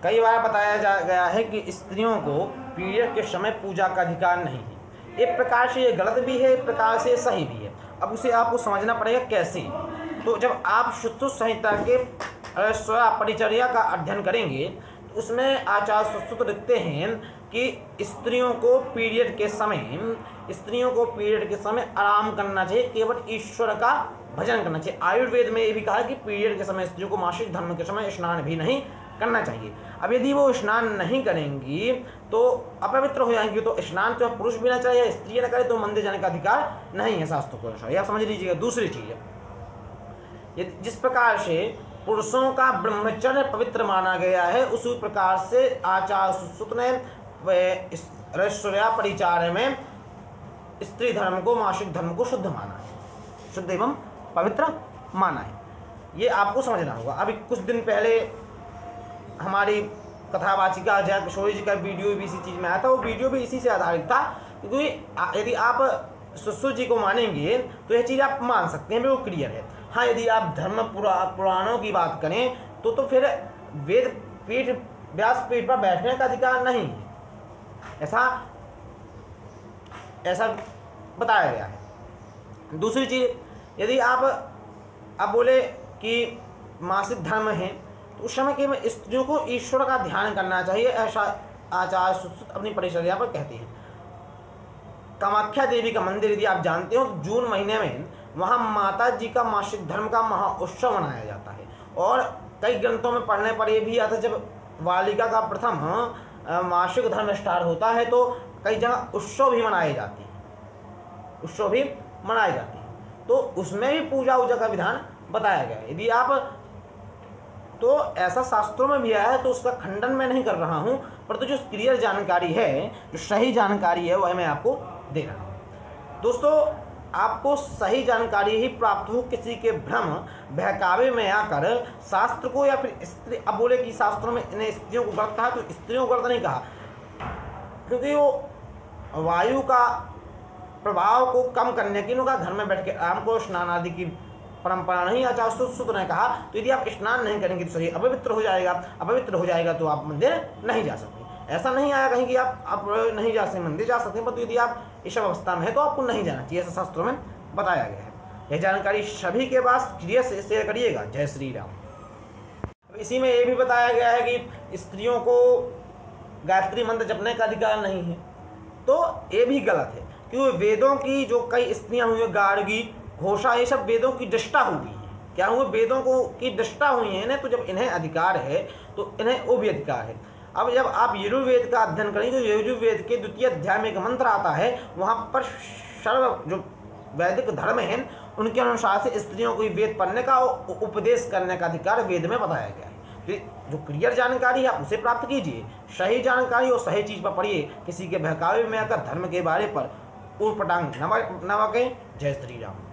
कई बार बताया गया है कि स्त्रियों को पीरियड के समय पूजा का अधिकार नहीं है। एक प्रकार से ये गलत भी है, एक प्रकार से सही भी है। अब उसे आपको समझना पड़ेगा कैसे। तो जब आप सुश्रुत संहिता के परिचर्या का अध्ययन करेंगे तो उसमें आचार्य सुश्रुत लिखते हैं कि स्त्रियों को पीरियड के समय आराम करना चाहिए, केवल ईश्वर का भजन करना चाहिए। आयुर्वेद में ये भी कहा है कि पीरियड के समय स्त्रियों को मासिक धर्म के समय स्नान भी नहीं करना चाहिए। अब यदि वो स्नान नहीं करेंगी तो अपवित्र हो जाएंगी। तो स्नान तो पुरुष भी ना चाहिए, स्त्री ना करे तो मंदिर जाने का अधिकार नहीं है शास्त्रों के अनुसार। आप समझ लीजिएगा। दूसरी चीज, जिस प्रकार से पुरुषों का ब्रह्मचर्य पवित्र माना गया है, उसी प्रकार से आचार्य सुश्रुत ने ऐश्वर्या परिचार में स्त्री धर्म को, मासिक धर्म को शुद्ध माना है, शुद्ध एवं पवित्र माना है। ये आपको समझना होगा। अभी कुछ दिन पहले हमारी कथावाचिका जया किशोरी जी का वीडियो भी इसी चीज़ में आया था। वो वीडियो भी इसी से आधारित था, क्योंकि यदि आप सुश्रुत जी को मानेंगे तो यह चीज़ आप मान सकते हैं, बिल्कुल क्लियर है। हाँ, यदि आप धर्म पुराणों की बात करें तो फिर वेद पीठ, व्यास पीठ पर बैठने का अधिकार नहीं है, ऐसा बताया गया है। दूसरी चीज़, यदि आप बोले कि मासिक धर्म है तो उस समय के स्त्रियों को ईश्वर का ध्यान करना चाहिए, ऐसा आचार्य सुश्रुत अपनी परिचर्या पर कहते हैं। कामाख्या देवी का मंदिर यदि आप जानते हो, जून महीने में वहाँ माता जी का मासिक धर्म का महाउत्सव मनाया जाता है। और कई ग्रंथों में पढ़ने पर यह भी आता है, जब बालिका का प्रथम मासिक धर्म स्टार्ट होता है तो कई जगह उत्सव भी मनाए जाते हैं, तो उसमें भी पूजा वूजा का विधान बताया गया है। यदि आप, तो ऐसा शास्त्रों में भी आया है, तो उसका खंडन मैं नहीं कर रहा हूँ, परंतु जो क्लियर जानकारी है, जो सही जानकारी है, वह मैं आपको दे रहा हूँ। दोस्तों, आपको सही जानकारी ही प्राप्त हो, किसी के भ्रम बहकावे में आकर शास्त्र को या फिर स्त्री, अब बोले कि शास्त्रों में इन्हें स्त्रियों को गलत कहा, तो स्त्रियों को गलत नहीं कहा, क्योंकि वो वायु का प्रभाव को कम करने के लिए उनका घर में बैठ के आराम को, स्नान आदि की परंपरा नहीं। आचार्य सुश्रुत ने कहा तो यदि आप स्नान नहीं करेंगे तो शरीर अपवित्र हो जाएगा, तो आप मंदिर नहीं जा सकते। ऐसा नहीं आया कहीं कि आप नहीं जा सकते, मंदिर जा सकते हैं, परंतु यदि आप इस अवस्था में है तो आपको नहीं जाना चाहिए, ऐसा शास्त्रों में बताया गया है। यह जानकारी सभी के पास क्लियर से शेयर करिएगा। जय श्री राम। अब इसी में ये भी बताया गया है कि स्त्रियों को गायत्री मंत्र जपने का अधिकार नहीं है, तो ये भी गलत है, क्योंकि वेदों की जो कई स्त्रियां हुई हैं, गार्गी, घोषा, ये सब वेदों की दृष्टा हुई है। क्या हुए? वेदों को की दृष्टा हुई है ना, तो जब इन्हें अधिकार है तो इन्हें वो भी अधिकार है। अब जब आप यजुर्वेद का अध्ययन करेंगे तो यजुर्वेद के 2य अध्याय में एक मंत्र आता है, वहाँ पर सर्व जो वैदिक धर्म है उनके अनुसार से स्त्रियों को वेद पढ़ने का और उपदेश करने का अधिकार वेद में बताया गया है। तो जो क्लियर जानकारी है आप उसे प्राप्त कीजिए, सही जानकारी और सही चीज़ पर पढ़िए, किसी के बहकावे में आकर धर्म के बारे पर ऊट पटांग न बकें। जय श्री राम।